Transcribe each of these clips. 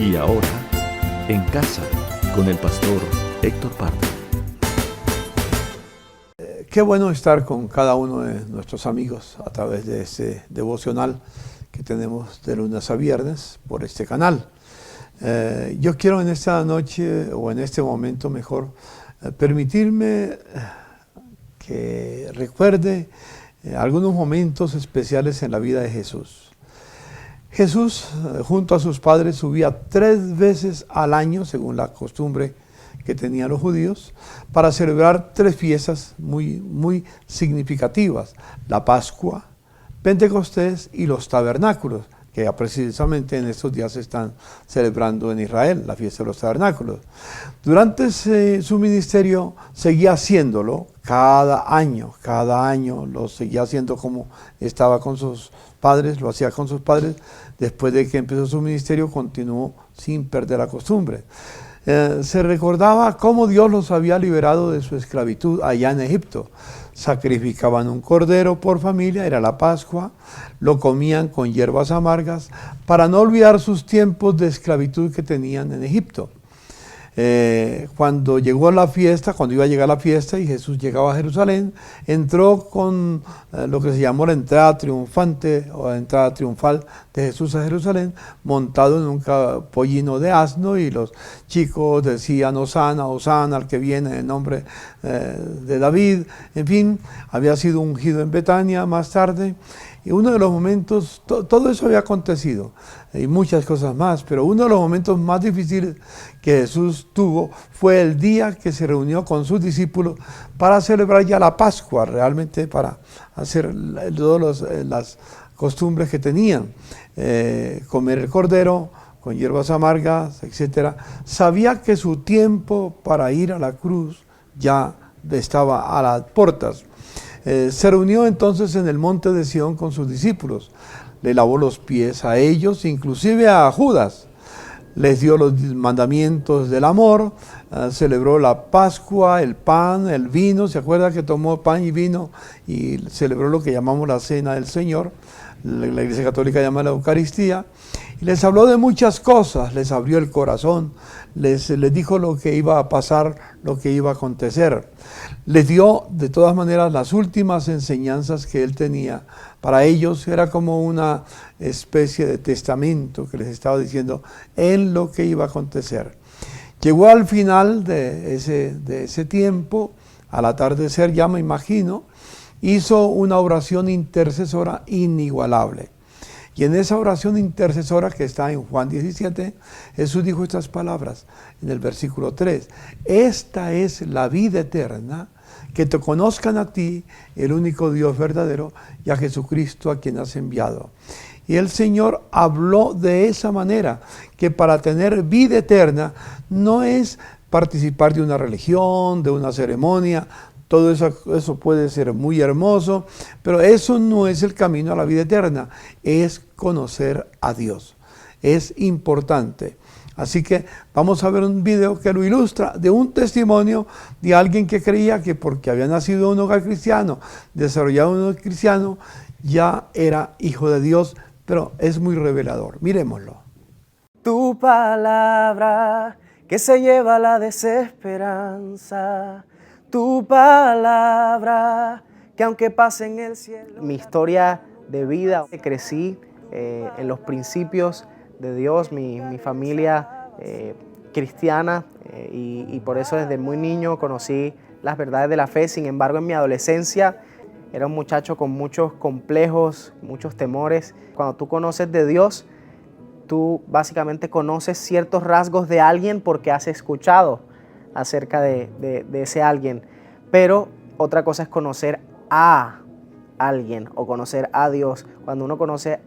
Y ahora, en casa, con el pastor Héctor Pardo. Qué bueno estar con cada uno de nuestros amigos a través de este devocional que tenemos de lunes a viernes por este canal. Yo quiero en esta noche, o en este momento mejor, permitirme que recuerde algunos momentos especiales en la vida de Jesús. Jesús, junto a sus padres, subía 3 veces al año, según la costumbre que tenían los judíos, para celebrar 3 fiestas muy significativas: la Pascua, Pentecostés y los tabernáculos, que ya precisamente en estos días se están celebrando en Israel, la fiesta de los tabernáculos. Durante su ministerio seguía haciéndolo cada año lo seguía haciendo como estaba con sus padres, lo hacía con sus padres. Después de que empezó su ministerio, continuó sin perder la costumbre. Se recordaba cómo Dios los había liberado de su esclavitud allá en Egipto. Sacrificaban un cordero por familia, era la Pascua, lo comían con hierbas amargas para no olvidar sus tiempos de esclavitud que tenían en Egipto. Cuando iba a llegar la fiesta y Jesús llegaba a Jerusalén, entró con lo que se llamó la entrada triunfante o la entrada triunfal de Jesús a Jerusalén, montado en un pollino de asno, y los chicos decían: Hosana, Hosana, al que viene en el nombre de David. En fin, había sido ungido en Betania más tarde. Y uno de los momentos, todo eso había acontecido, y muchas cosas más, pero uno de los momentos más difíciles que Jesús tuvo fue el día que se reunió con sus discípulos para celebrar ya la Pascua, realmente para hacer todas las costumbres que tenían, comer el cordero con hierbas amargas, etc. Sabía que su tiempo para ir a la cruz ya estaba a las puertas. Se reunió entonces en el monte de Sión con sus discípulos, le lavó los pies a ellos, inclusive a Judas, les dio los mandamientos del amor, celebró la Pascua, el pan, el vino. ¿Se acuerda que tomó pan y vino y celebró lo que llamamos la Cena del Señor? La Iglesia Católica llama la Eucaristía. Y les habló de muchas cosas, les abrió el corazón, les dijo lo que iba a pasar, lo que iba a acontecer. Les dio de todas maneras las últimas enseñanzas que él tenía. Para ellos era como una especie de testamento que les estaba diciendo en lo que iba a acontecer. Llegó al final de ese tiempo, al atardecer ya me imagino, hizo una oración intercesora inigualable. Y en esa oración intercesora que está en Juan 17, Jesús dijo estas palabras en el versículo 3. Esta es la vida eterna, que te conozcan a ti, el único Dios verdadero, y a Jesucristo a quien has enviado. Y el Señor habló de esa manera, que para tener vida eterna no es participar de una religión, de una ceremonia. Todo eso puede ser muy hermoso, pero eso no es el camino a la vida eterna, es conocer a Dios. Es importante. Así que vamos a ver un video que lo ilustra, de un testimonio de alguien que creía que porque había nacido en un hogar cristiano, desarrollado en un hogar cristiano, ya era hijo de Dios, pero es muy revelador. Miremoslo. Tu palabra que se lleva la desesperanza. Tu palabra, que aunque pase en el cielo. Mi historia de vida, crecí en los principios de Dios, mi familia cristiana, y por eso desde muy niño conocí las verdades de la fe. Sin embargo, en mi adolescencia era un muchacho con muchos complejos, muchos temores. Cuando tú conoces de Dios, tú básicamente conoces ciertos rasgos de alguien porque has escuchado acerca de ese alguien, pero otra cosa es conocer a alguien o conocer a Dios. Cuando uno conoce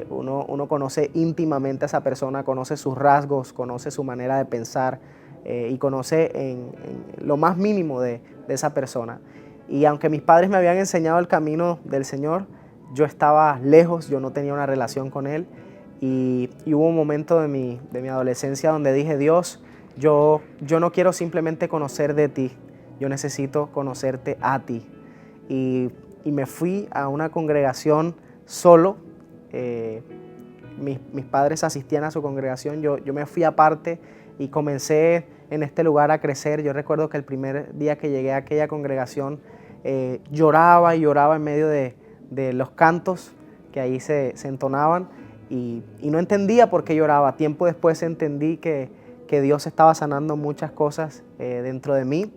uno conoce íntimamente a esa persona, conoce sus rasgos, conoce su manera de pensar, y conoce en lo más mínimo de esa persona. Y aunque mis padres me habían enseñado el camino del Señor, yo estaba lejos, yo no tenía una relación con Él, y hubo un momento de mi adolescencia donde dije: Dios, yo no quiero simplemente conocer de ti, yo necesito conocerte a ti. Y me fui a una congregación solo, mis padres asistían a su congregación, yo me fui aparte y comencé en este lugar a crecer. Yo recuerdo que el primer día que llegué a aquella congregación lloraba y lloraba en medio de los cantos que ahí se entonaban y no entendía por qué lloraba. Tiempo después entendí que Dios estaba sanando muchas cosas dentro de mí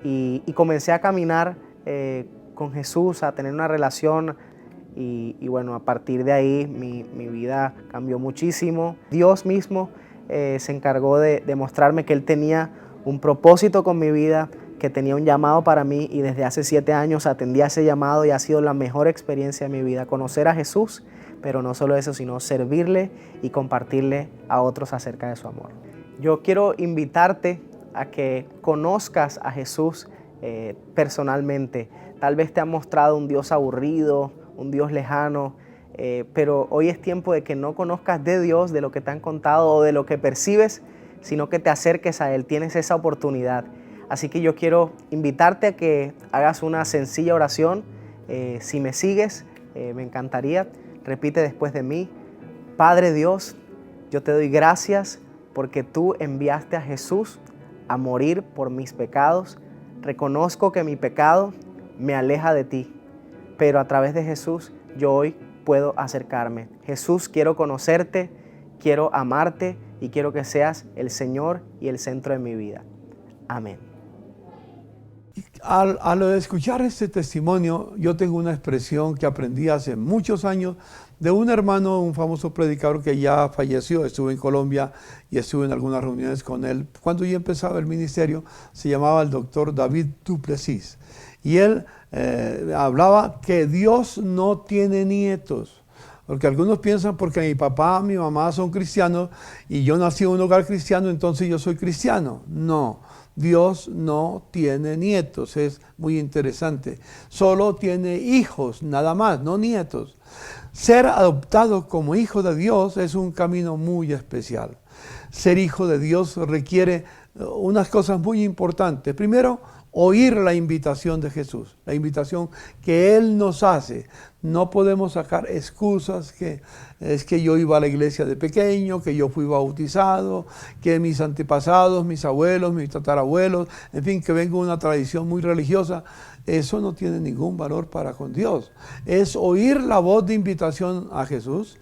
y comencé a caminar con Jesús, a tener una relación y bueno, a partir de ahí mi vida cambió muchísimo. Dios mismo se encargó de mostrarme que Él tenía un propósito con mi vida, que tenía un llamado para mí y desde hace 7 años atendí a ese llamado y ha sido la mejor experiencia de mi vida, conocer a Jesús, pero no solo eso, sino servirle y compartirle a otros acerca de su amor. Yo quiero invitarte a que conozcas a Jesús personalmente. Tal vez te han mostrado un Dios aburrido, un Dios lejano, pero hoy es tiempo de que no conozcas de Dios, de lo que te han contado o de lo que percibes, sino que te acerques a Él. Tienes esa oportunidad. Así que yo quiero invitarte a que hagas una sencilla oración. Si me sigues, me encantaría. Repite después de mí: Padre Dios, yo te doy gracias porque tú enviaste a Jesús a morir por mis pecados. Reconozco que mi pecado me aleja de ti, pero a través de Jesús yo hoy puedo acercarme. Jesús, quiero conocerte, quiero amarte y quiero que seas el Señor y el centro de mi vida. Amén. Al escuchar este testimonio, yo tengo una expresión que aprendí hace muchos años de un hermano, un famoso predicador que ya falleció. Estuve en Colombia y estuve en algunas reuniones con él. Cuando yo empezaba el ministerio, se llamaba el doctor David Duplessis. Y él hablaba que Dios no tiene nietos. Porque algunos piensan porque mi papá, mi mamá son cristianos y yo nací en un hogar cristiano, entonces yo soy cristiano. No, Dios no tiene nietos, es muy interesante. Solo tiene hijos, nada más, no nietos. Ser adoptado como hijo de Dios es un camino muy especial. Ser hijo de Dios requiere unas cosas muy importantes. Primero, oír la invitación de Jesús, la invitación que Él nos hace. No podemos sacar excusas que es que yo iba a la iglesia de pequeño, que yo fui bautizado, que mis antepasados, mis abuelos, mis tatarabuelos, en fin, que vengo de una tradición muy religiosa. Eso no tiene ningún valor para con Dios. Es oír la voz de invitación a Jesús,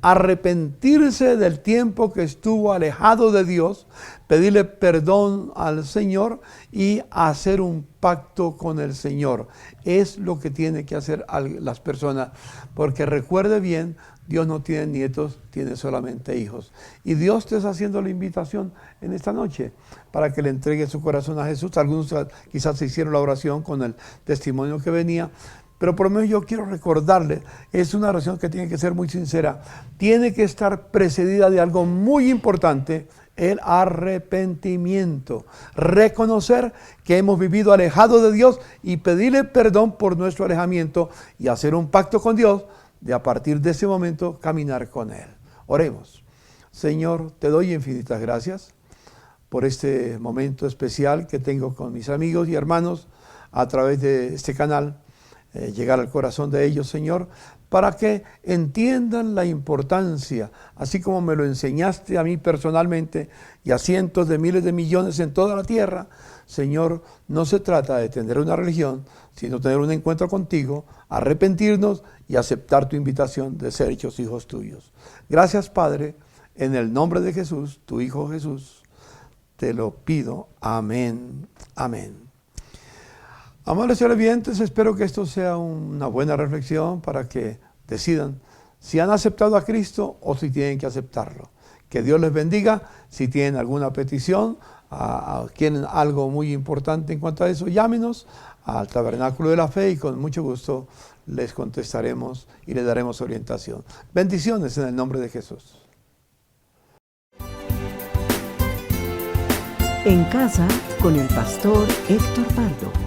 arrepentirse del tiempo que estuvo alejado de Dios, pedirle perdón al Señor y hacer un pacto con el Señor. Es lo que tienen que hacer las personas, porque recuerde bien, Dios no tiene nietos, tiene solamente hijos. Y Dios te está haciendo la invitación en esta noche para que le entregue su corazón a Jesús. Algunos quizás se hicieron la oración con el testimonio que venía, pero por lo menos yo quiero recordarle, es una oración que tiene que ser muy sincera, tiene que estar precedida de algo muy importante: el arrepentimiento. Reconocer que hemos vivido alejados de Dios y pedirle perdón por nuestro alejamiento y hacer un pacto con Dios de a partir de ese momento caminar con Él. Oremos. Señor, te doy infinitas gracias por este momento especial que tengo con mis amigos y hermanos a través de este canal. Llegar al corazón de ellos, Señor, para que entiendan la importancia, así como me lo enseñaste a mí personalmente y a cientos de miles de millones en toda la tierra. Señor, no se trata de tener una religión, sino tener un encuentro contigo, arrepentirnos y aceptar tu invitación de ser hechos hijos tuyos. Gracias, Padre, en el nombre de Jesús, tu Hijo Jesús, te lo pido. Amén. Amén. Amables televidentes, espero que esto sea una buena reflexión para que decidan si han aceptado a Cristo o si tienen que aceptarlo. Que Dios les bendiga. Si tienen alguna petición, quieren algo muy importante en cuanto a eso, llámenos al Tabernáculo de la Fe y con mucho gusto les contestaremos y les daremos orientación. Bendiciones en el nombre de Jesús. En casa con el pastor Héctor Pardo.